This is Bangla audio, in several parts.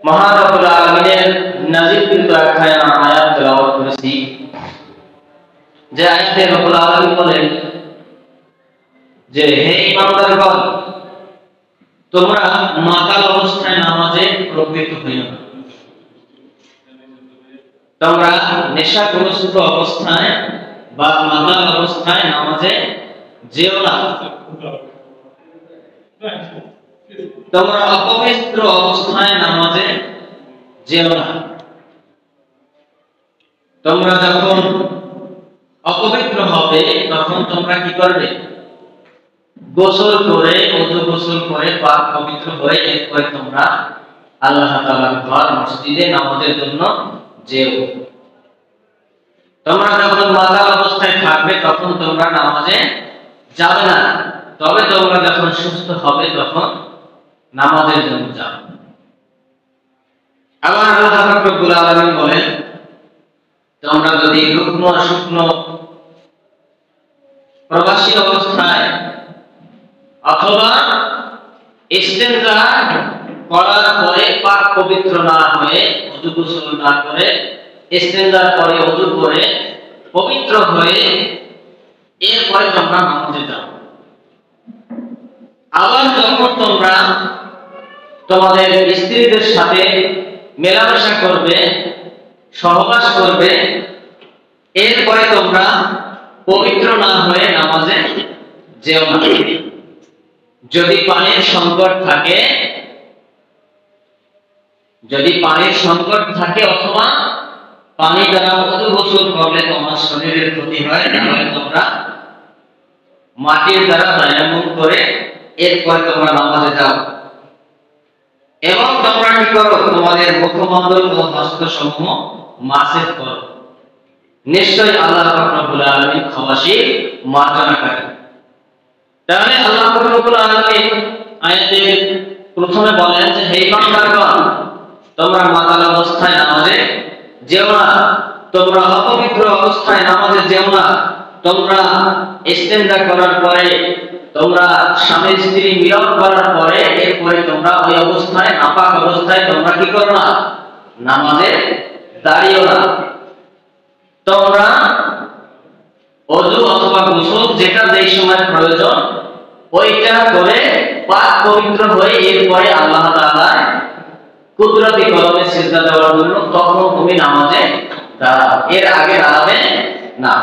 মহান রব্বুল আলামিনের নাযিলকৃত একখানা আয়াত তেলাওয়াত করেছি, যে আয়াতে রব্বুল আলামিন বলেন যে হে ঈমানদারগণ, তোমরা মাতাল অবস্থায় নামাজে প্রবৃত্ত হইও না। তোমরা নেশাগ্রস্ত অবস্থায় বা মাতাল অবস্থায় নামাজে যেও না। তোমরা অপবিত্র অবস্থায় নামাজে যেও না। তোমরা যখন অপবিত্র হবে তখন তোমরা কি করবে? গোসল করে, ওযু গোসল করে পাক পবিত্র হয়ে এরপরে তোমরা আল্লাহ তাআলার ঘর মসজিদে নামাজের জন্য যেও। তোমরা যখন মাতাল অবস্থায় থাকবে তখন তোমরা নামাজে যাবে না। তবে তোমরা যখন সুস্থ হবে তখন নামাজের জন্য যাও। আবার আল্লাহ রাব্বুল আলামিন বলেন, তোমরা যদি রুগ্ন শুকনো প্রবাসী অবস্থায় অথবা ইস্তেনজা করার পরে পাক পবিত্র না হয়ে, ওযু গোসল না করে, ইস্তেনজার পরে ওযু করে পবিত্র হয়ে এরপরে তোমরা নামাজে যাও। আবার যখন তোমরা তোমাদের স্ত্রীদের সাথে মেলামেশা করবে, সহবাস করবে, এরপরে তোমরা পবিত্র না হয়ে নামাজে যেও না। যদি পানির সংকট থাকে, অথবা পানি দ্বারা ওযু গোসল করলে তোমার শরীরের ক্ষতি হয়, তাহলে তোমরা মাটির দ্বারা তায়াম্মুম করে এরপর তোমরা নামাজে যাও। এবং তোমরা কি করো? তোমাদের মুখমণ্ডল ও হস্তসমূহ মাসেহ করো। নিশ্চয়ই আল্লাহ রাব্বুল আলামিন ক্ষমাশীল, মার্জনাকারী। তাহলে আল্লাহ রাব্বুল আলামিন আয়াতে প্রথমে বলেন যে হে ঈমানদারগণ, তোমরা মাতাল অবস্থায় নামাজে যেও না। তোমরা অপবিত্র অবস্থায় নামাজে যেও না। তোমরা ইস্তেনজা করার পরে, তোমরা স্বামী স্ত্রী মিলন করার পরে এরপরে তোমরা ওই অবস্থায়, নাপাক অবস্থায় তোমরা কি করো না? নামাজে দাঁড়িও না। তোমরা ওযু অথবা গোসল যেটা যেই সময় প্রয়োজন ওইটা করে পাক পবিত্র হয়ে এরপরে আল্লাহ তাআলার কুদরতি কদমে সিজদা দেওয়ার জন্য তখন তুমি নামাজে দাঁড়াও, এর আগে দাঁড়াবে না।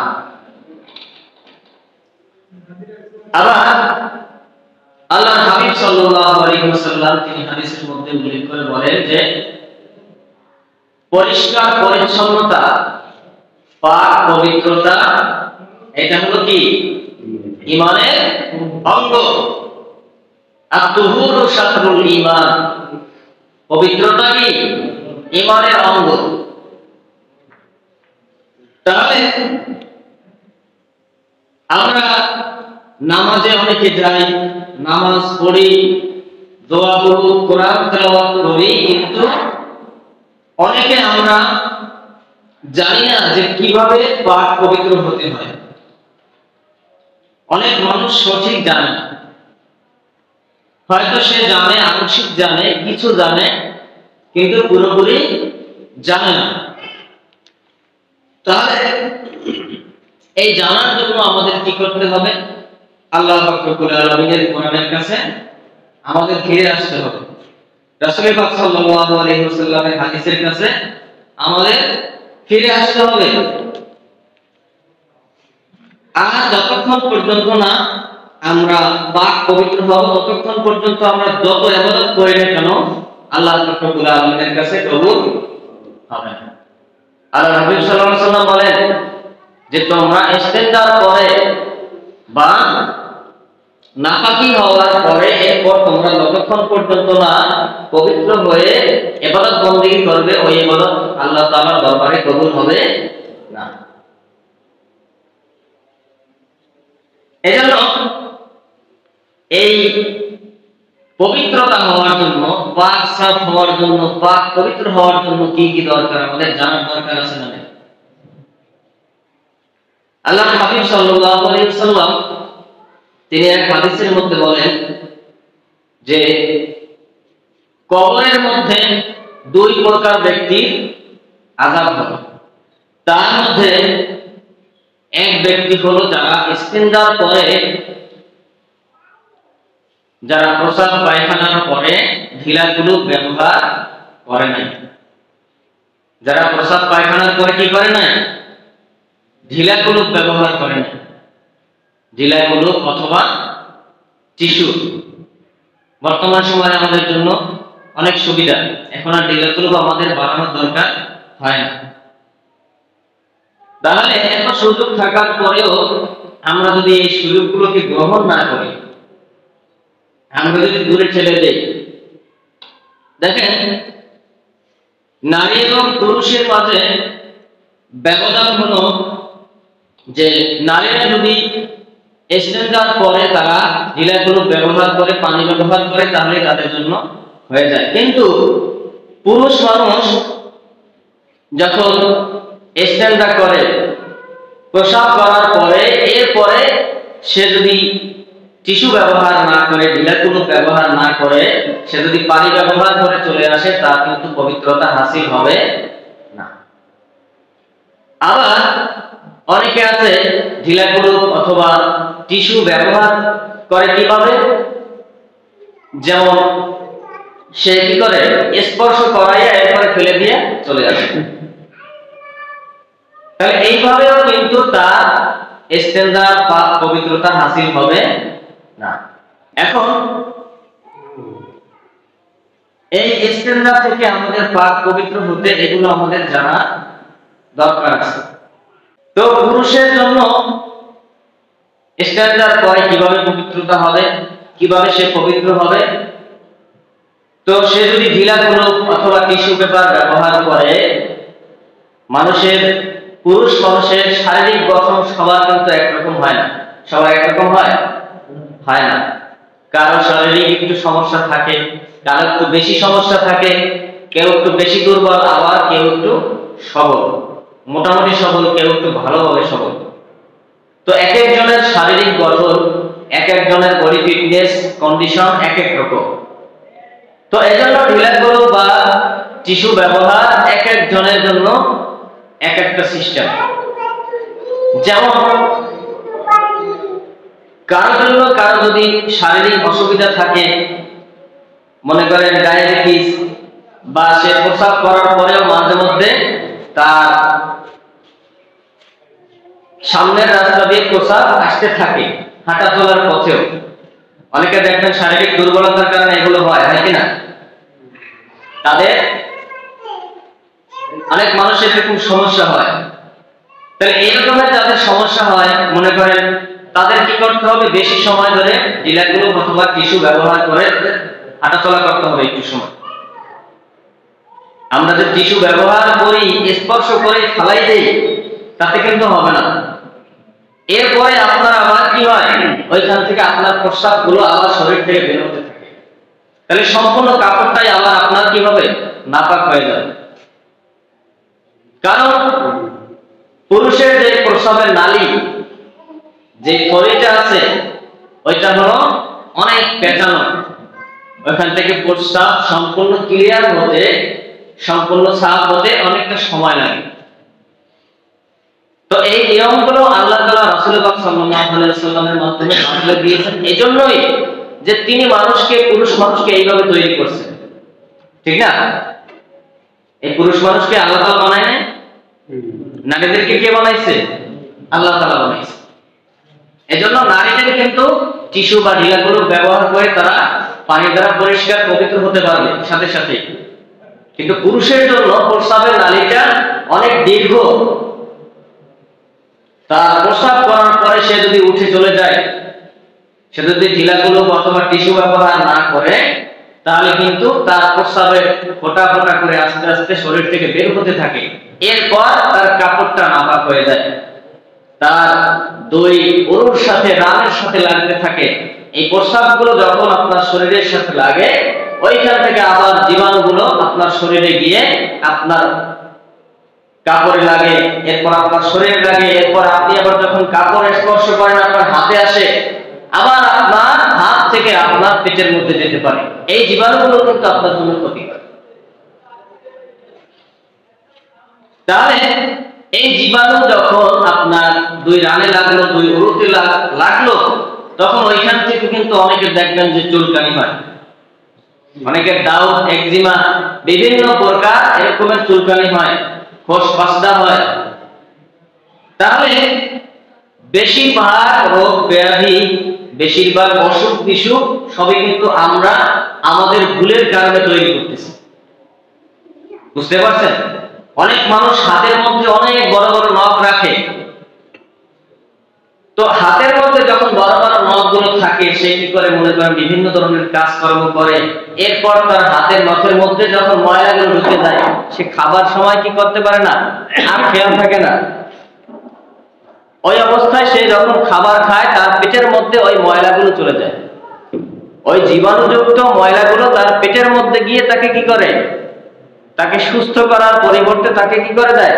আবার আল্লাহর হাবিব সাল্লাল্লাহু আলাইহি ওয়াসাল্লাম তিনি হাদিসের মধ্যে উল্লেখ করে বলেন যে পরিষ্কার পরিচ্ছন্নতা, পাক পবিত্রতা, এটা হলো কি? ঈমানের অঙ্গ। আত-তুহুরু শাতরুল ঈমান। পবিত্রতা কি? ঈমানের অঙ্গ। তাহলে আমরা নামাজে অনেকে যাই, নামাজ পড়ি, দোয়া করি, কোরআন তেলাওয়াত করি, কিন্তু অনেকে আমরা জানি না যে কিভাবে পাক পবিত্র হতে হয়। অনেক মানুষ সঠিক জানে না। হয়তো সে জানে, আংশিক জানে, কিছু জানে, কিন্তু পুরোপুরি জানে না। তাহলে এই জানার জন্য আমাদের কি করতে হবে? আল্লাহ রাব্বুল আলামিনের কোরআনের কাছে আমাদের ফিরে আসতে হবে। রাসূল পাক সাল্লাল্লাহু আলাইহি ওয়াসাল্লামের হাদিসের কাছে আমাদের ফিরে আসতে হবে। আর যতক্ষণ পর্যন্ত না আমরা পাক পবিত্র হব, ততক্ষণ পর্যন্ত আমরা যত ইবাদত করি না কেন আল্লাহ রাব্বুল আলামিনের কাছে কবুল হবে না। আল্লাহ নবী সাল্লাল্লাহু আলাইহি ওয়াসাল্লাম বলেন যে তোমরা ইস্তেনজার পরে বা নাপাকি হওয়ার পরে এরপর তোমরা যতক্ষণ পর্যন্ত না পবিত্র হয়ে ইবাদত বندگی করবে, ওই ইবাদত আল্লাহ তাআলার দরবারে কবুল হবে না। এজন্য এই পবিত্রতা হওয়ার জন্য, পাক সাফ হওয়ার জন্য, পাক পবিত্র হওয়ার জন্য কি কি দরকার আমাদের জানার দরকার আছে না? আল্লাহর হাবিব সাল্লাল্লাহু আলাইহি ওয়াসাল্লাম তিনি এক হাদিসের মধ্যে বলেন যে কবরের মধ্যে দুই প্রকার ব্যক্তির আযাব হবে। তার মধ্যে এক ব্যক্তি হলো যারা ইস্তিনজার পরে, যারা প্রস্রাব পায়খানার পরে ঢিলাগুলো ব্যবহার করে নাই। যারা প্রস্রাব পায়খানার পরে কি করে না, ঢিলাগুলো ব্যবহার করে না। ঢিলাগুলো অথবা টিস্যু বর্তমান সময়ে আমাদের জন্য অনেক সুবিধা, এখন আর ঢিলাগুলো আমাদের বানানোর দরকার হয় না। তাহলে এত সুযোগ থাকার পরেও আমরা যদি এই সুযোগগুলোকে গ্রহণ না করি, আমরা যদি দূরে ঠেলে দেই, দেখেন নারী এবং পুরুষের মাঝে ব্যবধান হলো যে নারীরা যদি ইস্তেনজার পরে তারা ঢিলাগুলো ব্যবহার করে, পানি ব্যবহার করে, তাহলে তাদের জন্য হয়ে যায়। কিন্তু পুরুষ মানুষ যখন ইস্তেনজা করে, প্রস্রাব করার পরে, এরপরে সে যদি টিস্যু ব্যবহার না করে, ঢিলাগুলো ব্যবহার না করে, সে যদি পানি ব্যবহার করে চলে আসে, তার কিন্তু পবিত্রতা হাসিল হবে না। আবার অনেকে আছে ঢিলাগুলো অথবা টিস্যু ব্যবহার করে কিভাবে, যেমন সে কি করে স্পর্শ করাইয়া এরপরে ফেলে দিয়ে চলে আসে। তাহলে এইভাবেও কিন্তু তার ইস্তেনজার পাক পবিত্রতা হাসিল হবে না। এখন এই ইস্তেনজা থেকে আমাদের পাক পবিত্র হতে এগুলো আমাদের জানা দরকার আছে। তো পুরুষের জন্য ইস্তেনজার পরে কিভাবে পবিত্রতা হবে, কিভাবে সে পবিত্র হবে, তো সে যদি ঢিলাগুলো অথবা টিস্যু পেপার ব্যবহার করে, পুরুষ মানুষের শারীরিক গঠন সবার কিন্তু একরকম হয় না। সবার একরকম হয় না। কারো শারীরিক একটু সমস্যা থাকে, কারো একটু বেশি সমস্যা থাকে, কেউ একটু বেশি দুর্বল, আবার কেউ একটু সবল, মোটামুটি সবল, কেউ একটু ভালোভাবে সবল। তো এক একজনের শারীরিক গঠন, এক একজনের বডি ফিটনেস কন্ডিশন এক এক রকম। তো এজন্য ঢিলাগুলো বা টিস্যু ব্যবহার এক একজনের জন্য এক একটা সিস্টেম। যেমন কারো যদি শারীরিক অসুবিধা থাকে, মনে করেন ডায়াবেটিস, বা সে প্রস্রাব করার পরেও মাঝে মধ্যে তার সামনের রাস্তা দিয়ে প্রস্রাব আসতে থাকে, হাঁটা চলার পথেও। অনেকে দেখবেন শারীরিক দুর্বলতার কারণে এগুলো হয় কিনা, তাদের অনেক মানুষের এরকম সমস্যা হয়। তাহলে এই রকমের যাদের সমস্যা হয়, মনে করেন তাদের কি করতে হবে, বেশি সময় ধরে ঢিলাগুলো অথবা টিস্যু ব্যবহার করে হাঁটাচলা করতে হবে একটু সময়। আমরা যে টিস্যু ব্যবহার করি, স্পর্শ করে ফালাই দেই, তাতে কিন্তু হবে না। এরপরে আপনার আবার কি হয়, ওইখান থেকে আপনার প্রস্রাব গুলো আবার শরীর থেকে বের হতে থাকে। তাহলে সম্পূর্ণ কাপড়টাই আবার আপনার কি হবে, নাপাক হয়ে যাবে। কারণ পুরুষের যে প্রস্রাবের নালী, যে থলিটা আছে, ওইটা হলো অনেক পেঁচানো। ওইখান থেকে প্রস্রাব সম্পূর্ণ ক্লিয়ার হতে, সম্পূর্ণ সাফ হতে অনেকটা সময় লাগে। তো এই নিয়মগুলো আল্লাহ তাআলা রাসূল পাক সাল্লাল্লাহু আলাইহি ওয়াসাল্লামের মাধ্যমে বাতলে দিয়েছেন, এজন্যই যে তিনি পুরুষ মানুষকে এইভাবে তৈরি করছেন, ঠিক না? এই পুরুষ মানুষকে আল্লাহ তাআলা বানায় নাই, নারীদেরকে কে বানাইছে? আল্লাহ তাআলা বানাইছে। এজন্য নারীদের কিন্তু টিস্যু বা ঢিলাগুলো ব্যবহার করে তারা পানি দ্বারা পরিষ্কার পবিত্র হতে পারবে সাথে সাথে। কিন্তু পুরুষের জন্য প্রস্রাবের নালীটা অনেক দীর্ঘ। তার প্রস্রাব করার পরে সে যদি উঠে চলে যায়, সে যদি ঢিলাগুলো অথবা টিস্যু ব্যবহার না করে, তাহলে কিন্তু তার প্রস্রাবের ফোঁটা ফোঁটা করে আস্তে আস্তে শরীর থেকে বের হতে থাকে। এরপর তার কাপড়টা নাপাক হয়ে যায়, তার দই ওর সাথে রানের সাথে লাগতে থাকে। এই প্রস্রাবগুলো যখন আপনার শরীরের সাথে লাগে, ওইখান থেকে আবার জীবাণুগুলো আপনার শরীরে গিয়ে আপনার কাপড়ে লাগে, এরপর আপনার শরীরে লাগে, এরপর আপনি আবার যখন কাপড় স্পর্শ করেন আপনার হাতে আসে, আবার আপনার হাত থেকে আপনার পেটের মধ্যে যেতে পারে। এই জীবাণুগুলো কিন্তু আপনার জন্য ক্ষতিকর। তাহলে এই জীবাণু যখন আপনার দুই রানে লাগলো, দুই উরুতে লাগলো, তখন ওইখান থেকে কিন্তু অনেকে দেখবেন যে চুলকানি হয়, অনেকের ডাউট, একজিমা, বিভিন্ন প্রকার এরকমের চুলকানি হয়, খোসপাসদা হয়। তাহলে বেশিরভাগ রোগ ব্যাধি, বেশিরভাগ অসুখ বিসুখ সবই কিন্তু আমরা আমাদের ভুলের কারণে তৈরি করতেছি। বুঝতে পারছেন? অনেক মানুষ হাতের মধ্যে অনেক বড় বড় নখ রাখে, তো হাতের মধ্যে যখন বড় বড় নখগুলো থাকে, সে কি করে মনে করেন বিভিন্ন ধরনের কাজকর্ম করে, এরপর তার হাতের নখের মধ্যে যখন ময়লাগুলো ঢুকে যায়, সে খাবার সময় কি করতে পারে না, আর খেয়াল থাকে না। ওই অবস্থায় সে যখন খাবার খায়, তার পেটের মধ্যে ওই ময়লাগুলো চলে যায়, ওই জীবাণুযুক্ত ময়লাগুলো তার পেটের মধ্যে গিয়ে তাকে কি করে, তাকে সুস্থ করার পরিবর্তে তাকে কি করে দেয়,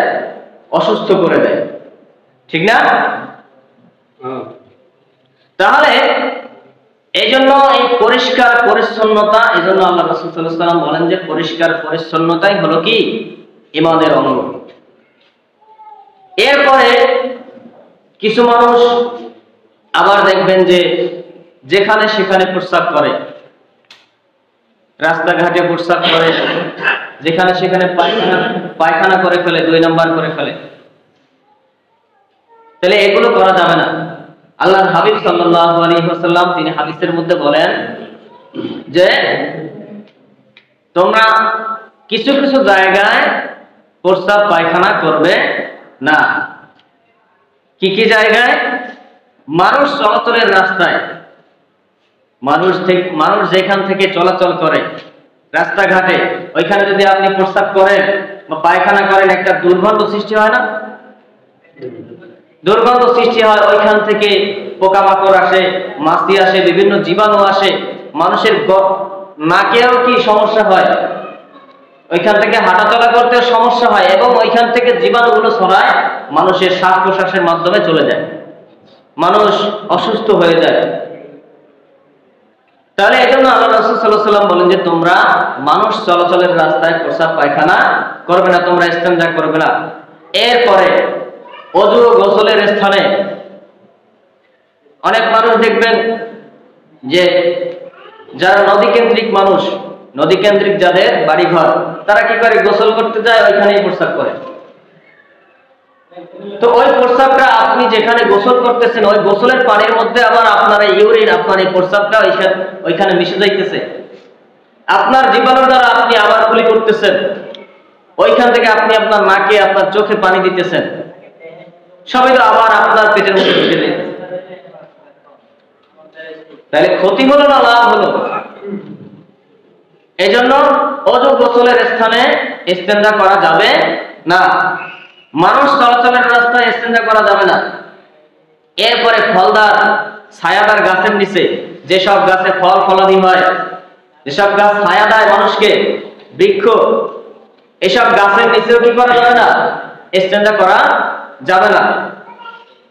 অসুস্থ করে দেয়। ঠিক না? তাহলে এই জন্য এই পরিষ্কার পরিচ্ছন্নতা, এই জন্য আল্লাহ রাসূল সাল্লাল্লাহু আলাইহি ওয়াসাল্লাম বলেন যে পরিষ্কার পরিচ্ছন্নতাই হলো কি ঈমানের অঙ্গ। এরপরে কিছু মানুষ আবার দেখবেন যে যেখানে সেখানে প্রস্রাব করে, রাস্তাঘাটে প্রস্রাব করে, যেখানে সেখানে পায়খানা করে ফেলে, 2 নাম্বার করে ফেলে। তাহলে এগুলো করা যাবে না। আল্লাহর হাবিব সাল্লাল্লাহু আলাইহি ওয়াসাল্লাম তিনি হাদিসের মধ্যে বলেন যে তোমরা কিছু কিছু জায়গায় প্রস্রাব পায়খানা করবে না। কি কি জায়গায়? মানুষ চলাচলের রাস্তায়, মানুষ যেখান থেকে চলাচল করে, রাস্তাঘাটে, ওইখানে যদি আপনি প্রস্রাব করেন বা পায়খানা করেন, একটা দুর্গন্ধ সৃষ্টি হয় না? দুর্গন্ধ সৃষ্টি হয়, ওইখান থেকে পোকামাকড় আসে, মাছি আসে, বিভিন্ন জীবাণু আসে, মানুষের নাকেও কি সমস্যা হয়, ওইখান থেকে হাঁটাচলা করতেও সমস্যা হয়, এবং ওইখান থেকে জীবাণুগুলো ছড়ায়, মানুষের শ্বাস প্রশ্বাসের মাধ্যমে চলে যায়, মানুষ অসুস্থ হয়ে যায়। তাহলে এই জন্য আল্লাহ রাসূল সাল্লাল্লাহু আলাইহি ওয়াসাল্লাম বলেন যে তোমরা মানুষ চলাচলের রাস্তায় প্রস্রাব পায়খানা করবে না, তোমরা ইস্তেনজা করবে না। এরপরে ওযু গোসলের স্থানে অনেক মানুষ দেখবেন যে যারা নদী কেন্দ্রিক মানুষ, নদী কেন্দ্রিক যাদের বাড়িঘর, তারা কি করে, গোসল করতে যায়, ওইখানেই প্রস্রাব করে। তো ওই প্রস্রাবটা আপনি যেখানে গোসল করতেছেন, ওই গোসলের পানির মধ্যে আবার আপনার ইউরিন, আপনার এই প্রস্রাবটা ওইখানে মিশে যাইতেছে, আপনার জীবাণুর দ্বারা আপনি আবার কুলি করতেছেন, ওইখান থেকে আপনি আপনার নাকে, আপনার চোখে পানি দিতেছেন, সবই তো আবার আপনার পেটের মধ্যে ঢুকে যাইতেছে। তাহলে ক্ষতি হলো না লাভ হলো? এই জন্য ওযু গোসলের স্থানে ইস্তেনজা করা যাবে না, মানুষ চলাচলের রাস্তায় ইস্তেনজা করা যাবে না। এরপরে ফলদার ছায়াদার গাছের নিচে, যেসব গাছে ফল ফলাদি হয়, যেসব গাছ ছায়া দেয় মানুষকে, বৃক্ষ, এসব গাছের নিচেও কি করা যাবে না, ইস্তেনজা করা যাবে না।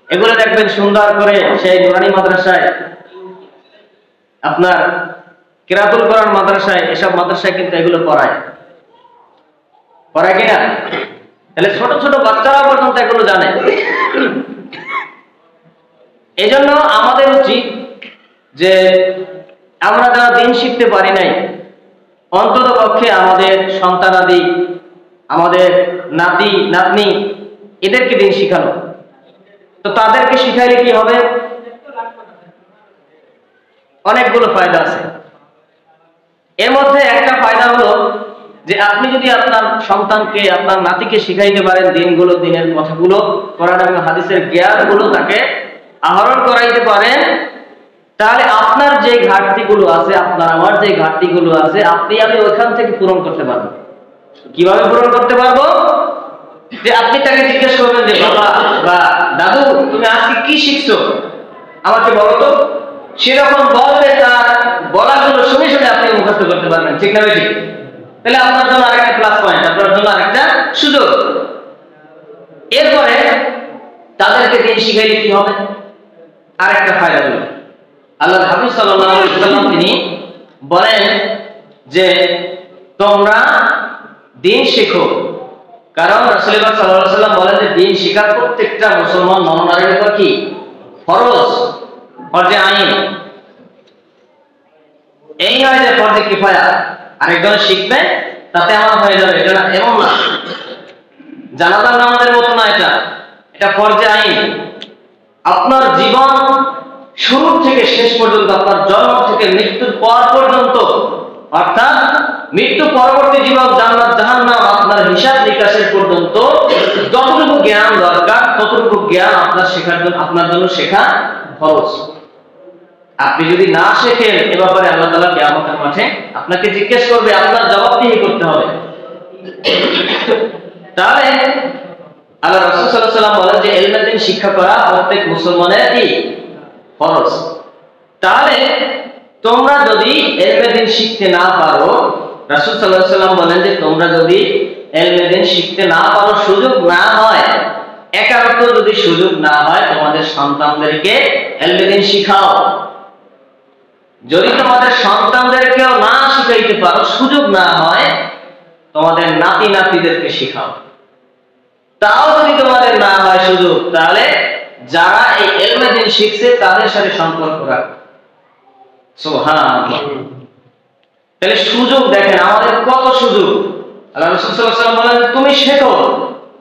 এগুলো দেখবেন সুন্দর করে সেই নুরানি মাদ্রাসায়, আপনার কিরাতুল কোরআন মাদ্রাসায়, এসব মাদ্রাসায় কিন্তু এগুলো পড়ায় কিনা? তাহলে ছোট ছোট বাচ্চারা পর্যন্ত এগুলো জানে। এই জন্য আমাদের উচিত যে আমরা যারা দিন শিখতে পারি নাই, অন্তত পক্ষে আমাদের সন্তানাদি, আমাদের নাতি নাতনি, এদেরকে দিন শিখানো। তো তাদেরকে শিখাইলে কি হবে? অনেকগুলো ফায়দা আছে। এর মধ্যে একটা ফায়দা হলো যে আপনি যদি আপনার সন্তানকে, আপনার নাতিকে শিখাইতে পারেন দিনগুলো, দিনের কথাগুলো, কোরআন এবং হাদিসের জ্ঞানগুলো তাকে আহরণ করাইতে পারেন, তাহলে আপনার যে ঘাটতিগুলো আছে, আপনার আমার যে ঘাটতিগুলো আছে, আপনি আমি ওইখান থেকে পূরণ করতে পারবো। কিভাবে পূরণ করতে পারবো? যে আপনি তাকে জিজ্ঞেস করবেন যে বাবা বা দাদু, তুমি আজকে কি শিখছো, আমাকে বলো তো। সেরকম বললে তার বলাগুলো শুনে শুনে আপনি মুখস্থ করতে পারবেন। ঠিক না বেশি? তাহলে আপনার জন্য আরেকটা প্লাস পয়েন্ট, আপনার জন্য আরেকটা সুযোগ। এরপরে তাদেরকে দিন শিখাইলে কি হবে? আরেকটা ফায়দা হলো, আল্লাহর হাবিব সাল্লাল্লাহু আলাইহি ওয়াসাল্লাম তিনি বলেন যে তোমরা দিন শেখো, কারণ রাসূল পাক সাল্লাল্লাহু আলাইহি ওয়াসাল্লাম বলেন যে দিন শিক্ষা প্রত্যেকটা মুসলমান নরনারীর উপর কি ফরজ, ফরজে আইন। এই নয় যে ফরজে কিফায়া, আরেকজন শিখবে তাতে আমার হয়ে যাবে, এটা এমন না। জানাজার নামাজের মতো না, এটা ফরজে আইন। আপনার জীবন শুরু থেকে শেষ পর্যন্ত, আপনার জন্ম থেকে মৃত্যুর পর পর্যন্ত, অর্থাৎ মৃত্যু পরবর্তী জীবন, জান্নাত জাহান্নাম, আপনার হিসাব নিকাশের পর্যন্ত যতটুকু জ্ঞান দরকার ততটুকু জ্ঞান আপনার জন্য শেখা ফরজ। আপনি যদি না শেখেন এ ব্যাপারে আল্লাহ তাআলা কিয়ামতের মাঠে আপনাকে জিজ্ঞেস করবে, আপনার জবাবদিহি করতে হবে। তাহলে আল্লাহ রাসূল সাল্লাল্লাহু আলাইহি ওয়াসাল্লাম বলেন যে ইলমে দ্বীন শিক্ষা করা প্রত্যেক মুসলমানের কি ফরজ। তাহলে তোমরা যদি ইলমে দ্বীন শিখতে না পারো, রাসূল সাল্লাল্লাহু আলাইহি ওয়াসাল্লাম বলেন যে তোমরা যদি ইলমে দ্বীন শিখতে না পারো, সুযোগ না হয়, একান্ত যদি সুযোগ না হয়, তোমাদের সন্তানদেরকে ইলমে দ্বীন শিখাও। যদি তোমাদের সন্তানদেরকেও না শিখাইতে পারো, সুযোগ না হয়, তোমাদের নাতি নাতিদেরকে শিখাও। তাও যদি তোমাদের না হয় সুযোগ, তাহলে যারা এই ইলমে দ্বীন শিখছে তাদের সাথে সম্পর্ক রাখো। সুবহানাল্লাহ। তাহলে সুযোগ দেখেন আমাদের কত সুযোগ। আল্লাহ রাসূল সাল্লাল্লাহু আলাইহি ওয়াসাল্লাম বলেন তুমি শেখো,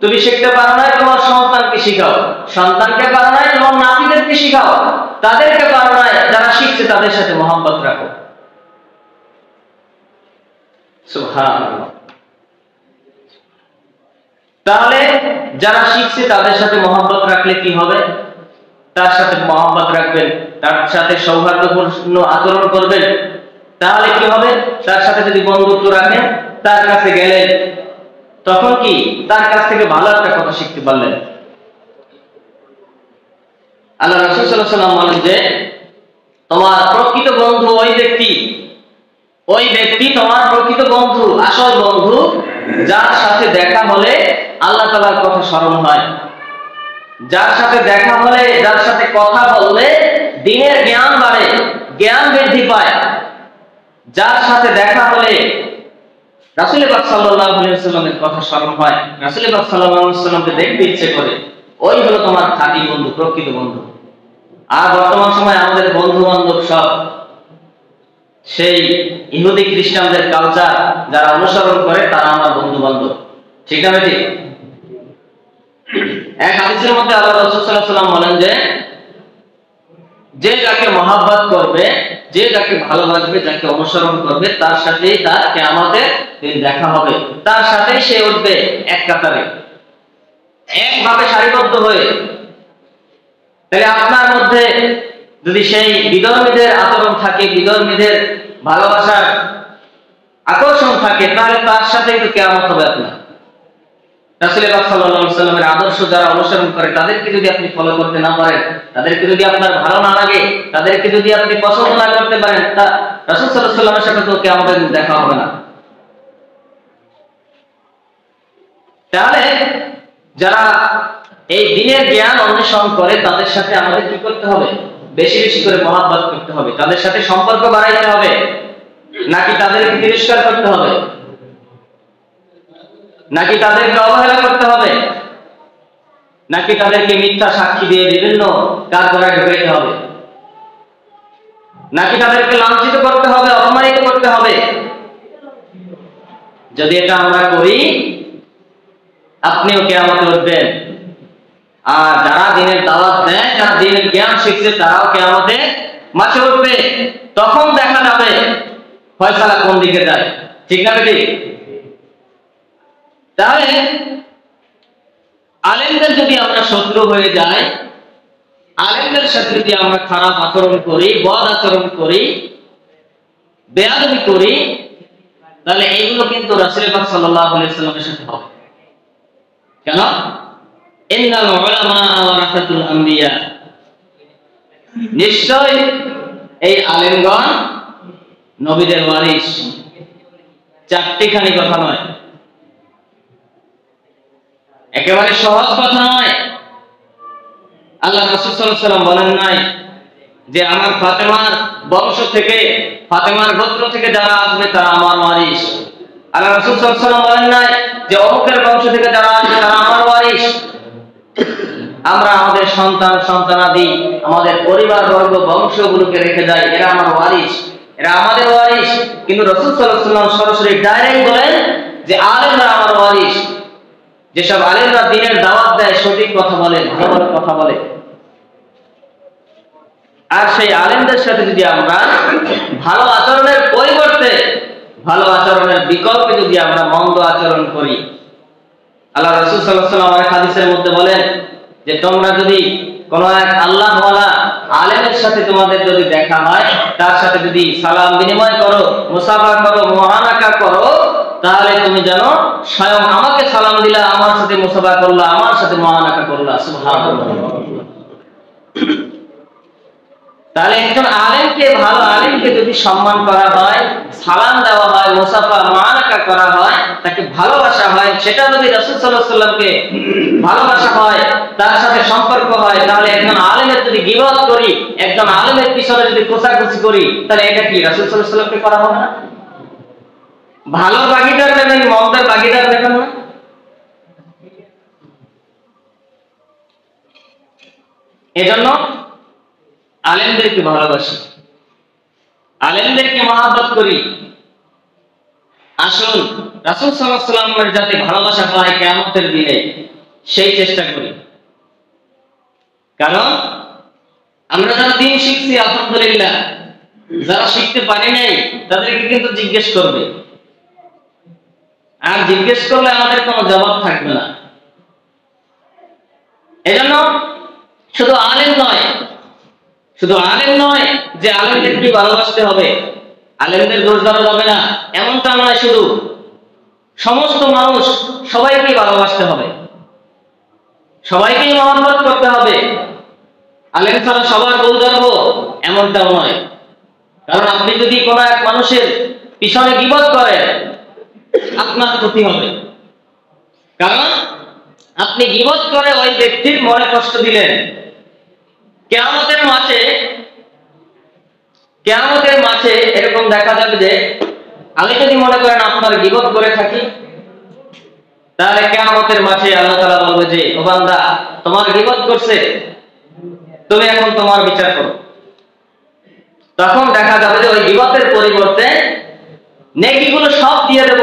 তুমি শিখতে পারো না তোমার সন্তানকে শিখাও, সন্তানকে পারো না তোমার নাতিদেরকে শিখাও, তাদেরকে পারো না যারা শিখছে তাদের সাথে মহব্বত রাখো। সুবহানাল্লাহ। তাহলে যারা শিখছে তাদের সাথে মহব্বত রাখলে কি হবে? তার সাথে মহব্বত রাখবেন, তার সাথে সৌহার্দ্যপূর্ণ আচরণ করবেন, তাহলে কি হবে? তার সাথে যদি বন্ধুত্ব রাখেন, তার কাছে গেলেন, তখন কি তার কাছ থেকে ভালো একটা কথা শিখতে পারলেন। আল্লাহ রাসূল সাল্লাল্লাহু আলাইহি ওয়াসাল্লাম বলেন যে তোমার প্রকৃত বন্ধু ওই ব্যক্তি তোমার প্রকৃত বন্ধু, আসল বন্ধু, যার সাথে দেখা হলে আল্লাহ তাআলার কথা স্মরণ হয়, যার সাথে দেখা হলে, যার সাথে কথা বললে দ্বীনের জ্ঞান বাড়ে, জ্ঞান বৃদ্ধি পায়, যার সাথে দেখা হলে রাসূল পাক সাল্লাল্লাহু আলাইহি ওয়াসাল্লামের কথা স্মরণ হয়, রাসূল পাক সাল্লাল্লাহু আলাইহি ওয়াসাল্লামকে দেখতে ইচ্ছে করে, ওই হলো তোমার খাঁটি বন্ধু, প্রকৃত বন্ধু। আর বর্তমান সময় আমাদের বন্ধু বান্ধব সব সেই ইহুদি খ্রিস্টানদের কালচার যারা অনুসরণ করে, তারা আমার বন্ধু বান্ধব। ঠিক না ঠিক? এক হাদিসের মধ্যে আল্লাহ রাসূল সাল্লাল্লাহু আলাইহি ওয়াসাল্লাম বলেন যে যাকে মহব্বত করবে, যে যাকে ভালোবাসবে, যাকে অনুসরণ করবে, তার সাথেই তার কিয়ামতের দিন দেখা হবে, তার সাথেই সে উঠবে এক কাতারে, একভাবে সারিবদ্ধ হয়ে। তাহলে আপনার মধ্যে যদি সেই বিধর্মীদের আচরণ থাকে, বিধর্মীদের ভালোবাসার আকর্ষণ থাকে, তাহলে তার সাথে কিন্তু কিয়ামত হবে আপনার। রাসূল পাক সাল্লাল্লাহু আলাইহি ওয়াসাল্লামের আদর্শ যারা অনুসরণ করে, তাদেরকে যদি আপনি ফলো করতে না পারেন, তাদেরকে যদি আপনার ভালো না লাগে, তাদেরকে যদি আপনি পছন্দ না করতে পারেন, তা রাসূল সাল্লাল্লাহু আলাইহি ওয়াসাল্লামের সাথে তো কিয়ামতের দিন দেখা হবে না। তাহলে যারা এই দ্বীনের জ্ঞান অন্বেষণ করে, তাদের সাথে আমাদের কি করতে হবে? বেশি বেশি করে মহব্বত করতে হবে, তাদের সাথে সম্পর্ক বাড়াইতে হবে, নাকি তাদেরকে তিরস্কার করতে হবে, নাকি তাদেরকে অবহেলা করতে হবে, নাকি তাদেরকে মিথ্যা সাক্ষী দিয়ে বিভিন্ন কাজকর্মে ঢুকাইতে হবে, নাকি তাদেরকে লাঞ্ছিত করতে হবে, অপমানিত করতে হবে? যদি এটা আমরা করি, আপনিও কিয়ামতে উঠবেন। আর যারা দ্বীনের দাওয়াত দেয়, যারা দ্বীনের জ্ঞান শিখছে, তারাও কিয়ামতে মাঠে উঠবে। তখন দেখা যাবে ফয়সালা কোন দিকে যায়। ঠিক না ঠিক? তাহলে আলেমদের যদি আমরা শত্রু হয়ে যাই, আলেমদের সাথে যদি আমরা খারাপ আচরণ করি, বদ আচরণ করি, বেয়াদবি করি, তাহলে এইগুলো কিন্তু রাসূল পাক সাল্লাল্লাহু আলাইহি ওয়াসাল্লামের সাথে হবে। কেন? ইন্নাল উলামা ওয়ারাসাতুল আম্বিয়া, নিশ্চয় এই আলেমগণ নবীদের ওয়ারিস। চারটিখানি কথা নয়, একেবারে সহজ কথা নয়। আল্লাহ রাসূল সাল্লাল্লাহু আলাইহি ওয়াসাল্লাম বলেন নাই যে আমার ফাতেমার বংশ থেকে, ফাতেমার গোত্র থেকে যারা আসবে তারা আমার ওয়ারিস। আল্লাহ রাসূল সাল্লাল্লাহু আলাইহি ওয়াসাল্লাম বলেন নাই যে অমুকের বংশ থেকে যারা আমরা আমাদের সন্তান সন্তানাদি আমাদের পরিবার বর্গ বংশগুলোকে রেখে যাই, এরা আমার ওয়ারিস, এরা আমাদের ওয়ারিস। কিন্তু রাসূল সাল্লাল্লাহু আলাইহি ওয়াসাল্লাম সরাসরি ডাইরেক্ট বলেন যে আলেমরা আমার ওয়ারিস। যেসব আলেমরা দ্বীনের দাওয়াত দেয়, সঠিক কথা বলে, ভালো ভালো কথা বলে, আর সেই আলেমদের সাথে যদি আমরা ভালো আচরণের পরিবর্তে, ভালো আচরণের বিকল্পে যদি আমরা মন্দ আচরণ করি, আল্লাহ রাসূল সাল্লাল্লাহু আলাইহি ওয়াসাল্লাম হাদিসের মধ্যে বলেন যে তোমরা যদি কোন এক আল্লাহওয়ালা আলেমের সাথে তোমাদের যদি দেখা হয়, তার সাথে যদি সালাম বিনিময় করো, মুসাফা করো, মুআনাকা করো, তাহলে তুমি জানো স্বয়ং আমাকে সালাম দিলা, আমার সাথে মুসাফা করলা, আমার সাথে মুআনাকা করলা। সুবহানাল্লাহ। তাহলে একজন আলেমকে, ভালো আলেমকে যদি সম্মান করা হয়, সালাম দেওয়া হয়, মুসাফা মুআনাকা করা হয়, তাকে ভালোবাসা হয়, সেটা যদি রাসূল সাল্লাল্লাহু আলাইহি ওয়াসাল্লামকে ভালোবাসা হয়, তার সাথে সম্পর্ক হয়, তাহলে একজন আলেমের যদি গীবত করি, একজন আলেমের পিছনে যদি কোসাকুসি করি, তাহলে এটা কি রাসূল সাল্লাল্লাহু আলাইহি ওয়াসাল্লামকে করা হবে না? ভালো ভাগীদার নেবেন, মন্দের ভাগীদার নেবেন না। এজন্য আলেমদেরকে ভালোবাসি, আলেমদেরকে মহব্বত করি। আসুন রাসূল সাল্লাল্লাহু আলাইহি ওয়াসাল্লামের যাতে ভালোবাসা পায় কিয়ামতের দিনে, সেই চেষ্টা করি। কারণ আমরা যারা দ্বীন শিখছি আলহামদুলিল্লাহ, যারা শিখতে পারি নাই তাদেরকে কিন্তু জিজ্ঞেস করবে, আর জিজ্ঞেস করলে আমাদের কোনো জবাব থাকবে না। এজন্য শুধু আলেম নয়, শুধু আলেম নয় যে আলেমদেরকে ভালোবাসতে হবে, আলেমদের দোষ ধরা যাবে না এমনটা নয়, শুধু সমস্ত মানুষ সবাইকে ভালোবাসতে হবে, সবাইকেই মহব্বত করতে হবে। আলেম ছাড়া সবার ভুল ধরবো এমনটাও নয়। কারণ আপনি যদি কোনো এক মানুষের পিছনে গীবত করেন, আপনার ক্ষতি হবে। কারণ আপনি গীবত করে ওই ব্যক্তির মনে কষ্ট দিলেন। কিয়ামতের মাঠে এরকম দেখা যাবে যে আমি যদি মনে করেন আপনার গীবত করে থাকি, তাহলে কিয়ামতের মাঠে আল্লাহ তাআলা বলবে যে ও বান্দা, তোমার গীবত করছে, তুমি এখন তোমার বিচার করো। তখন দেখা যাবে যে ওই গীবতের পরিবর্তে নেকিগুলো সব দিয়ে দেব,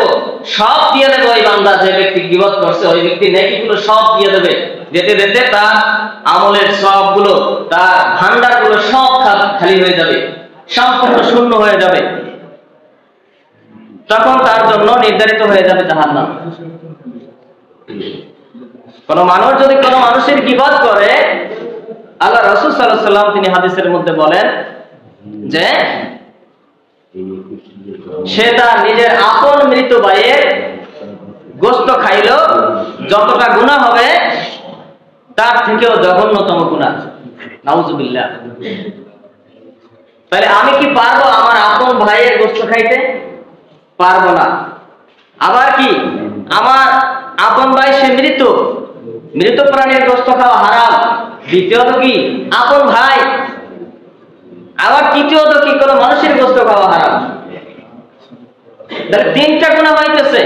সব দিয়ে দেব। ওই বান্দা যে ব্যক্তি গীবত করছে, ওই ব্যক্তি নেকিগুলো সব দিয়ে দেবে। যেতে যেতে তার আমলের সবগুলো, তার ভান্ডারগুলো সব খালি হয়ে যাবে, সম্পূর্ণ শূন্য হয়ে যাবে। তখন তার জন্য নির্ধারিত হয়ে যাবে জাহান্নাম। কোন মানুষ যদি কোন মানুষের গীবত করে, আল্লাহ রাসূল সাল্লাল্লাহু আলাইহি ওয়াসাল্লাম তিনি হাদিসের মধ্যে বলেন যে সে তার নিজের আপন মৃত ভাইয়ের গোশত খাইলো, যতটা গুনাহ হবে তার থেকেও জঘন্যতম গুনাহ। নাউজুবিল্লাহ। তাহলে আমি কি পারবো আমার আপন ভাইয়ের গোশত খাইতে? পারবো না। আবার কি আমার আপন ভাই সে মৃত, মৃত প্রাণীর গোশত খাওয়া হারাম। দ্বিতীয়ত কি আপন ভাই, আবার তৃতীয়ত কি কোনো মানুষের গোশত খাওয়া হারাম। তাহলে তিনটা গুনাহ হইতেছে।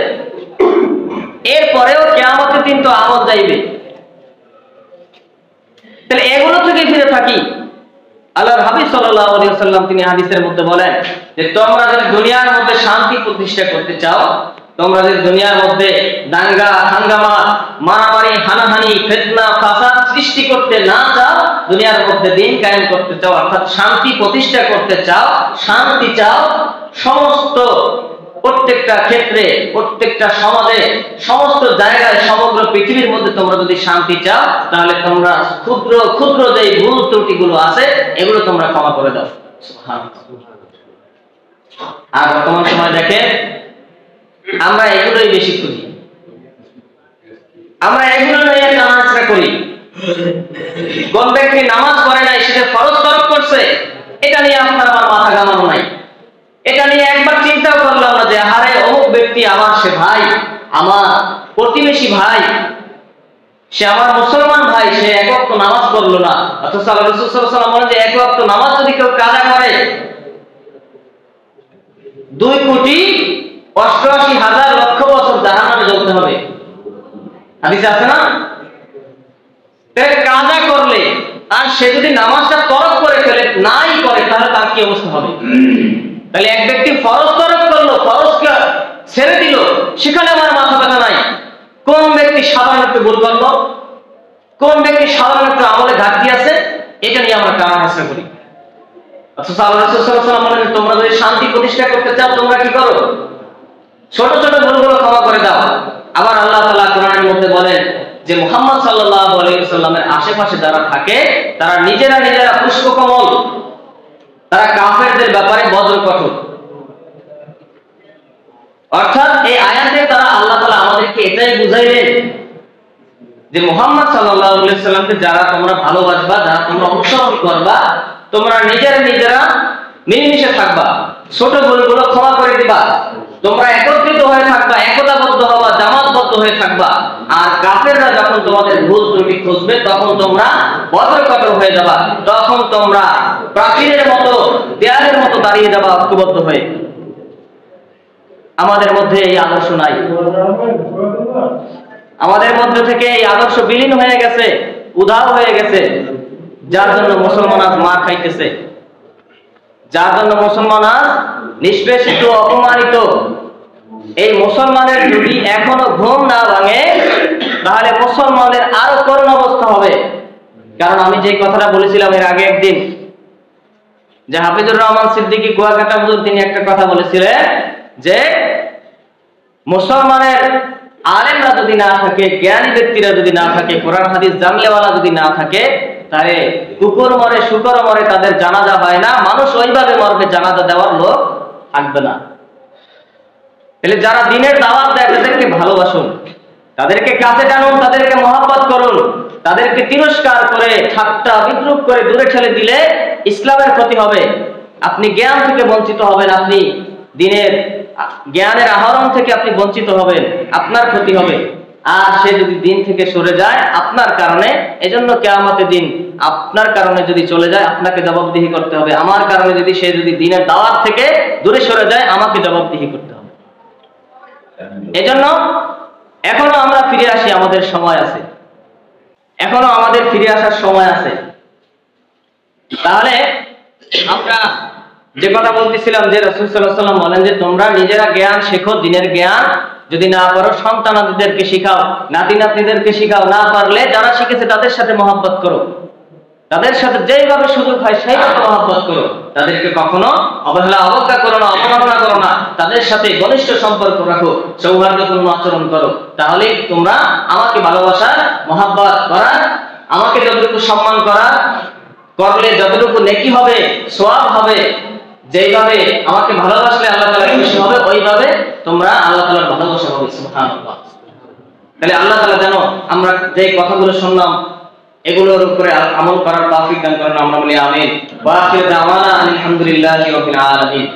এরপরেও কিয়ামতের দিন তো আমল যাইবে। তাহলে এগুলো থেকে ফিরে থাকি। আল্লাহর হাবিব সাল্লাল্লাহু আলাইহি ওয়াসাল্লাম তিনি হাদিসের মধ্যে বলেন যে তোমরা যদি দুনিয়ার মধ্যে শান্তি প্রতিষ্ঠা করতে চাও, তোমরা যদি দুনিয়ার মধ্যে দাঙ্গা হাঙ্গামা, মারামারি, হানাহানি, ফিতনা, ফাসাদ সৃষ্টি করতে না চাও, দুনিয়ার মধ্যে দ্বীন কায়েম করতে চাও, অর্থাৎ শান্তি প্রতিষ্ঠা করতে চাও, শান্তি চাও, সমস্ত প্রত্যেকটা ক্ষেত্রে, প্রত্যেকটা সমাজে, সমস্ত জায়গায়, সমগ্র পৃথিবীর মধ্যে তোমরা যদি শান্তি চাও, তাহলে তোমরা ক্ষুদ্র ক্ষুদ্র যে ভুল ত্রুটিগুলো আছে এগুলো তোমরা ক্ষমা করে দাও। আর বর্তমান সময় দেখেন আমরা এগুলোই বেশি খুঁজি, আমরা এগুলো নিয়ে নামাজটা করি। কোন ব্যক্তি নামাজ পড়ে নাই, সেটা ফরজ তরক করছে, এটা নিয়ে আপনার আমার মাথা ঘামানো নাই। এটা নিয়ে একবার চিন্তাও করলাম না যে আরে অমুক ব্যক্তি আমার, সে ভাই, আমার প্রতিবেশী ভাই, সে আমার মুসলমান ভাই, সে এক ওয়াক্ত নামাজ পড়লো না। অথচ আল্লাহ রাসূল সাল্লাল্লাহু আলাইহি ওয়াসাল্লাম বলেন যে এক ওয়াক্ত নামাজ যদি কেউ কাজা করে 2,88,00,000 লক্ষ বছর জাহান্নামে জ্বলতে হবে। হাদিসে আছে না? তাহলে কাজা আর সে যদি নামাজটা তরক করে ফেলে, নাই করে, তাহলে তার কি অবস্থা হবে? তাহলে এক ব্যক্তি ফরজ তরক করলো, ফরজকে ছেড়ে দিল, সেখানে আমার মাথা ব্যথা নাই। কোন ব্যক্তি সাধারণ একটু ভুল করলো, কোন ব্যক্তি সাধারণ একটু আমলে ঘাটতি আছে, এটা নিয়ে আমরা কারণ হাসিল করি। অথচ আল্লাহ রাসূল সাল্লাল্লাহু আলাইহি ওয়াসাল্লাম বলেন, তোমরা যদি শান্তি প্রতিষ্ঠা করতে চাও, তোমরা কি করো? ছোট ছোট ভুলগুলো ক্ষমা করে দাও। আবার আল্লাহ তাআলা কোরআনের মধ্যে বলেন যে মুহাম্মদ সাল্লাল্লাহু আলাইহি ওয়াসাল্লামের আশেপাশে যারা থাকে তারা নিজেরা পুষ্পকমল, তারা কাফেরদের ব্যাপারে বজ্র কঠোর। অর্থাৎ এই আয়াতে তারা আল্লাহ তাআলা আমাদেরকে এটাই বুঝাইলেন যে মুহাম্মদ সাল্লাল্লাহু আলাইহি ওয়াসাল্লামকে যারা তোমরা ভালোবাসবা, যারা তোমরা অনুসরণ করবা, তোমরা নিজেরা মিলেমিশে থাকবা, ছোট ভুলগুলো ক্ষমা করে দিবা, তোমরা একত্রিত হয়ে থাকবা, একতাবদ্ধ হবা, জামাতবদ্ধ হয়ে থাকবা। আর কাফেররা যখন তোমাদের ভুল ত্রুটি খুঁজবে, তখন তোমরা বজ্রকঠোর হয়ে যাবা, তখন তোমরা প্রাচীরের মতো, দেয়ালের মতো দাঁড়িয়ে যাবা ঐক্যবদ্ধ হয়ে। আমাদের মধ্যে এই আদর্শ নাই, আমাদের মধ্যে থেকে এই আদর্শ বিলীন হয়ে গেছে, উধাও হয়ে গেছে, যার জন্য মুসলমান আজ মার খাইতেছে, যার জন্য মুসলমান আজ নিষ্পেষিত, অপমানিত। এই মুসলমানের যদি এখনো ঘুম না ভাঙে, তাহলে মুসলমানের আরো করুণ অবস্থা হবে। কারণ আমি যে কথাটা বলেছিলাম এর আগে একদিন, যে হাফিজুর রহমান সিদ্দিকী কুয়াকাটা হুজুর, তিনি একটা কথা বলেছিলেন যে মুসলমানের আলেমরা যদি না থাকে, জ্ঞানী ব্যক্তিরা যদি না থাকে, কোরআন হাদিস জানলেওয়ালা যদি না থাকে, তাহলে কুকুর মরে শুকর মরে, তাদের জানাজা হয় না, মানুষ ওইভাবে মরবে, জানাজা দেওয়ার লোক থাকবে না। তাহলে যারা দিনের দাওয়াত দেয় তাদেরকে ভালোবাসুন, তাদেরকে কাছে টানুন, তাদেরকে মহব্বত করুন। তাদেরকে তিরস্কার করে, ঠাট্টা বিদ্রুপ করে দূরে ঠেলে দিলে ইসলামের ক্ষতি হবে। আপনি জ্ঞান থেকে বঞ্চিত হবেন, আপনি দিনের জ্ঞানের আহরণ থেকে আপনি বঞ্চিত হবেন, আপনার ক্ষতি হবে। আর সে যদি দিন থেকে সরে যায় আপনার কারণে, এজন্য কিয়ামতের দিন আপনার কারণে যদি চলে যায়, আপনাকে জবাবদিহি করতে হবে। আমার কারণে যদি সে দিনের দাওয়াত থেকে দূরে সরে যায়, আমাকে জবাবদিহি করতে হবে। এজন্য এখনো আমরা ফিরে আসি, আমাদের সময় আছে, এখনো আমাদের ফিরে আসার সময় আছে। তাহলে আমরা যে কথা বলতেছিলাম, যে রাসূল সাল্লাল্লাহু আলাইহি ওয়াসাল্লাম বলেন যে তোমরা নিজেরা জ্ঞান শেখো, দিনের জ্ঞান। যদি না পারো সন্তানাদিদেরকে শিখাও, নাতি নাতনিদেরকে শিখাও, না পারলে যারা শিখেছে তাদের সাথে মহব্বত করো, তাদের সাথে যেইভাবে সুযোগ হয় সেইভাবে মহব্বত করো। তাদেরকে কখনো অবহেলা অবজ্ঞা করো না, অবমাননা করো না, তাদের সাথে ঘনিষ্ঠ সম্পর্ক রাখো, সৌহার্দ্যপূর্ণ আচরণ করো। তাহলে তোমরা আমাকে ভালোবাসার, মহব্বত করার, আমাকে যতটুকু সম্মান করার করলে যতটুকু নেকি হবে, সওয়াব হবে, যেইভাবে আমাকে ভালোবাসলে আল্লাহ তাআলা খুশি হবে, ওইভাবে তোমরা আল্লাহ তাআলার ভালোবাসা হবে। সুবহানাল্লাহ। তাহলে আল্লাহ তাআলা যেন আমরা যে কথাগুলো শুনলাম এগুলোর উপরে আমল করার তৌফিক দান করেন। আমরা বলি আমিন। ওয়া আখিরু দাওয়ানা আলহামদুলিল্লাহি রাব্বিল আলামিন।